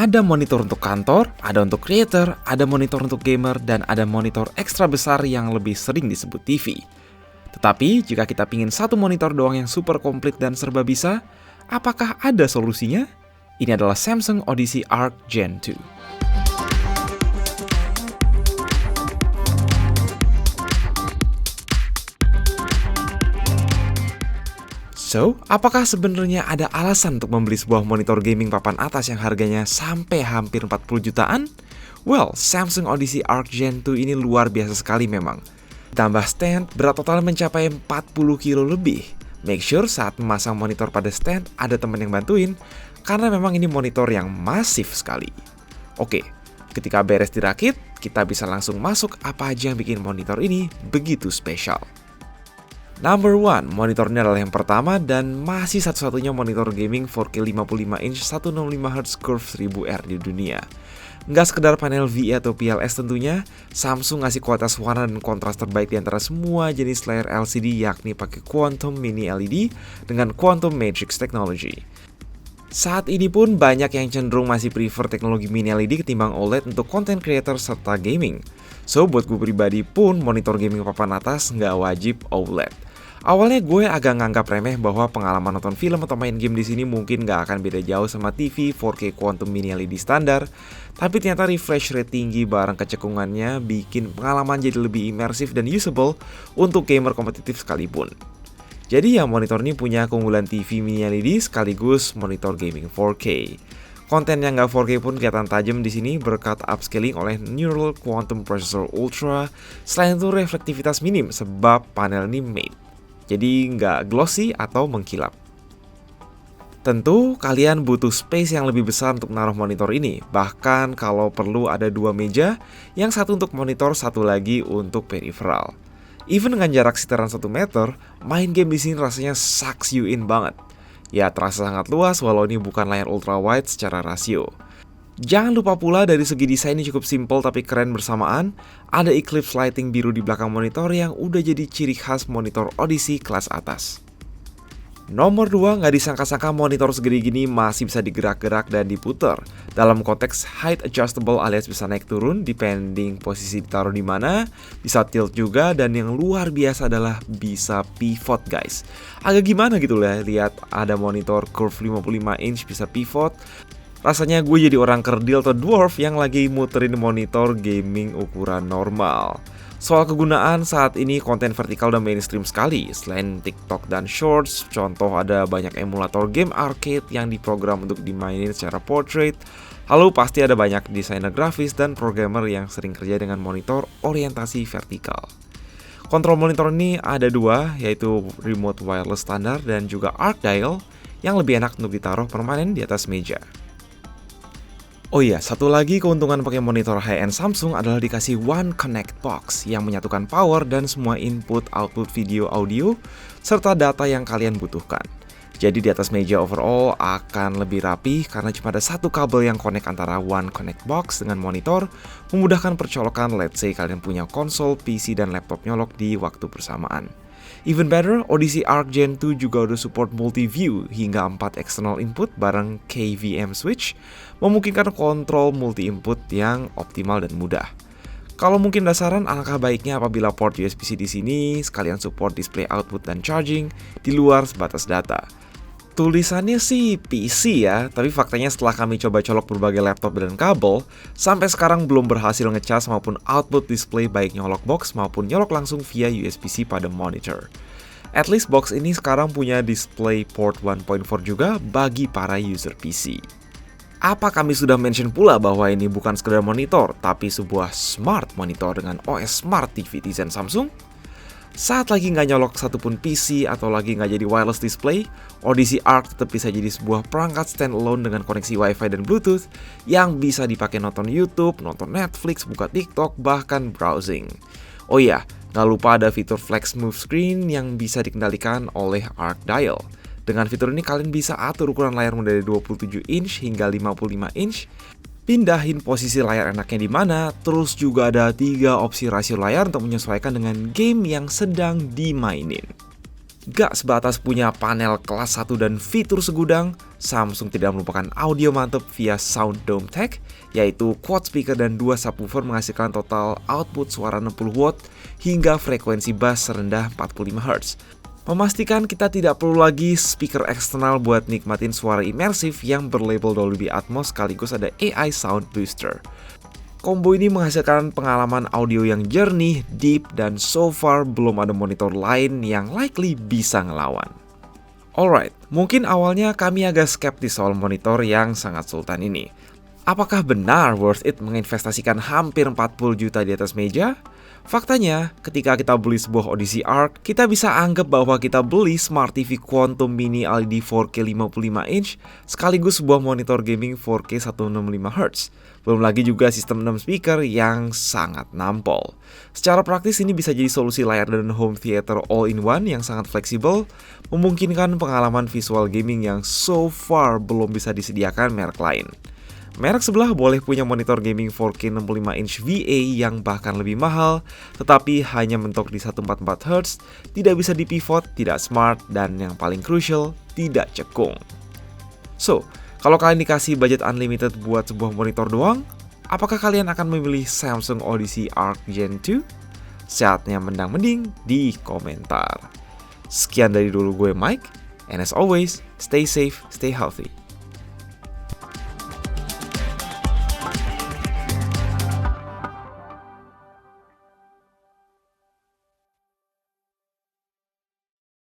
Ada monitor untuk kantor, ada untuk creator, ada monitor untuk gamer, dan ada monitor ekstra besar yang lebih sering disebut TV. Tetapi, jika kita pingin satu monitor doang yang super komplit dan serba bisa, apakah ada solusinya? Ini adalah Samsung Odyssey Arc Gen 2. So, apakah sebenarnya ada alasan untuk membeli sebuah monitor gaming papan atas yang harganya sampai hampir 40 jutaan? Well, Samsung Odyssey Arc Gen 2 ini luar biasa sekali memang. Ditambah stand, berat total mencapai 40 kilo lebih. Make sure saat memasang monitor pada stand, ada teman yang bantuin, karena memang ini monitor yang masif sekali. Oke, ketika beres dirakit, kita bisa langsung masuk apa aja yang bikin monitor ini begitu spesial. Number 1, monitornya adalah yang pertama dan masih satu-satunya monitor gaming 4K 55 inch 165Hz Curve 1000R di dunia. Nggak sekedar panel VE atau PLS tentunya, Samsung ngasih kualitas warna dan kontras terbaik di antara semua jenis layar LCD, yakni pakai Quantum Mini LED dengan Quantum Matrix Technology. Saat ini pun banyak yang cenderung masih prefer teknologi Mini LED ketimbang OLED untuk content creator serta gaming. So, buat gue pribadi pun monitor gaming papan atas nggak wajib OLED. Awalnya gue agak nganggap remeh bahwa pengalaman nonton film atau main game di sini mungkin nggak akan beda jauh sama TV 4K Quantum Mini LED standar, tapi ternyata refresh rate tinggi bareng kecekungannya bikin pengalaman jadi lebih imersif dan usable untuk gamer kompetitif sekalipun. Jadi ya monitor ini punya keunggulan TV Mini LED sekaligus monitor gaming 4K. Konten yang nggak 4K pun kelihatan tajam di sini berkat upscaling oleh Neural Quantum Processor Ultra. Selain itu reflektivitas minim sebab panel ini matte, jadi nggak glossy atau mengkilap. Tentu kalian butuh space yang lebih besar untuk menaruh monitor ini. Bahkan kalau perlu ada 2 meja, yang satu untuk monitor, satu lagi untuk peripheral. Even dengan jarak sekitaran 1 meter, main game di sini rasanya sucks you in banget. Ya terasa sangat luas walau ini bukan layar ultra wide secara rasio. Jangan lupa pula dari segi desainnya cukup simple tapi keren bersamaan. Ada eclipse lighting biru di belakang monitor yang udah jadi ciri khas monitor Odyssey kelas atas. Nomor 2, nggak disangka-sangka monitor segede gini masih bisa digerak-gerak dan diputer. Dalam konteks height adjustable alias bisa naik turun depending posisi ditaruh di mana, bisa tilt juga, dan yang luar biasa adalah bisa pivot guys. Agak gimana gitu lah lihat ada monitor curve 55 inch bisa pivot. Rasanya gue jadi orang kerdil atau dwarf yang lagi muterin monitor gaming ukuran normal. Soal kegunaan, saat ini konten vertikal udah mainstream sekali. Selain TikTok dan Shorts, contoh ada banyak emulator game arcade yang diprogram untuk dimainin secara portrait. Lalu pasti ada banyak desainer grafis dan programmer yang sering kerja dengan monitor orientasi vertikal. Kontrol monitor ini ada 2, yaitu remote wireless standar dan juga arc dial yang lebih enak untuk ditaruh permanen di atas meja. Oh iya, satu lagi keuntungan pakai monitor high-end Samsung adalah dikasih One Connect Box yang menyatukan power dan semua input-output video audio serta data yang kalian butuhkan. Jadi di atas meja overall akan lebih rapi karena cuma ada satu kabel yang connect antara One Connect Box dengan monitor, memudahkan percolokan let's say kalian punya konsol, PC, dan laptop nyolok di waktu bersamaan. Even better, Odyssey Arc Gen 2 juga udah support multi-view hingga 4 external input bareng KVM switch, memungkinkan kontrol multi-input yang optimal dan mudah. Kalau mungkin dasaran, alangkah baiknya apabila port USB-C di sini sekalian support display output dan charging di luar sebatas data. Tulisannya sih PC ya, tapi faktanya setelah kami coba colok berbagai laptop dan kabel, sampai sekarang belum berhasil ngecas maupun output display baik nyolok box maupun nyolok langsung via USB-C pada monitor. At least box ini sekarang punya display port 1.4 juga bagi para user PC. Apa kami sudah mention pula bahwa ini bukan sekedar monitor, tapi sebuah smart monitor dengan OS Smart TV desain Samsung? Saat lagi nggak nyolok satupun PC atau lagi nggak jadi wireless display, Odyssey Arc tetap bisa jadi sebuah perangkat standalone dengan koneksi Wi-Fi dan Bluetooth yang bisa dipakai nonton YouTube, nonton Netflix, buka TikTok, bahkan browsing. Oh iya, nggak lupa ada fitur Flex Move Screen yang bisa dikendalikan oleh Arc Dial. Dengan fitur ini kalian bisa atur ukuran layar mulai dari 27 inch hingga 55 inch, pindahin posisi layar enaknya di mana, terus juga ada 3 opsi rasio layar untuk menyesuaikan dengan game yang sedang dimainin. Gak sebatas punya panel kelas 1 dan fitur segudang, Samsung tidak melupakan audio mantap via Sound Dome Tech, yaitu quad speaker dan 2 subwoofer menghasilkan total output suara 60 watt hingga frekuensi bass serendah 45 Hz. Memastikan kita tidak perlu lagi speaker eksternal buat nikmatin suara imersif yang berlabel Dolby Atmos sekaligus ada AI Sound Booster. Combo ini menghasilkan pengalaman audio yang jernih, deep, dan so far belum ada monitor lain yang likely bisa ngelawan. Alright, mungkin awalnya kami agak skeptis soal monitor yang sangat sultan ini. Apakah benar worth it menginvestasikan hampir 40 juta di atas meja? Faktanya, ketika kita beli sebuah Odyssey Arc, kita bisa anggap bahwa kita beli Smart TV Quantum Mini LED 4K 55 inch sekaligus sebuah monitor gaming 4K 165Hz. Belum lagi juga sistem 6 speaker yang sangat nampol. Secara praktis ini bisa jadi solusi layar dan home theater all-in-one yang sangat fleksibel, memungkinkan pengalaman visual gaming yang so far belum bisa disediakan merek lain. Merek sebelah boleh punya monitor gaming 4K 65 inch VA yang bahkan lebih mahal, tetapi hanya mentok di 144Hz, tidak bisa dipivot, tidak smart, dan yang paling crucial, tidak cekung. So, kalau kalian dikasih budget unlimited buat sebuah monitor doang, apakah kalian akan memilih Samsung Odyssey Arc Gen 2? Saatnya mendang-mending di komentar. Sekian dari dulu gue Mike, and as always, stay safe, stay healthy.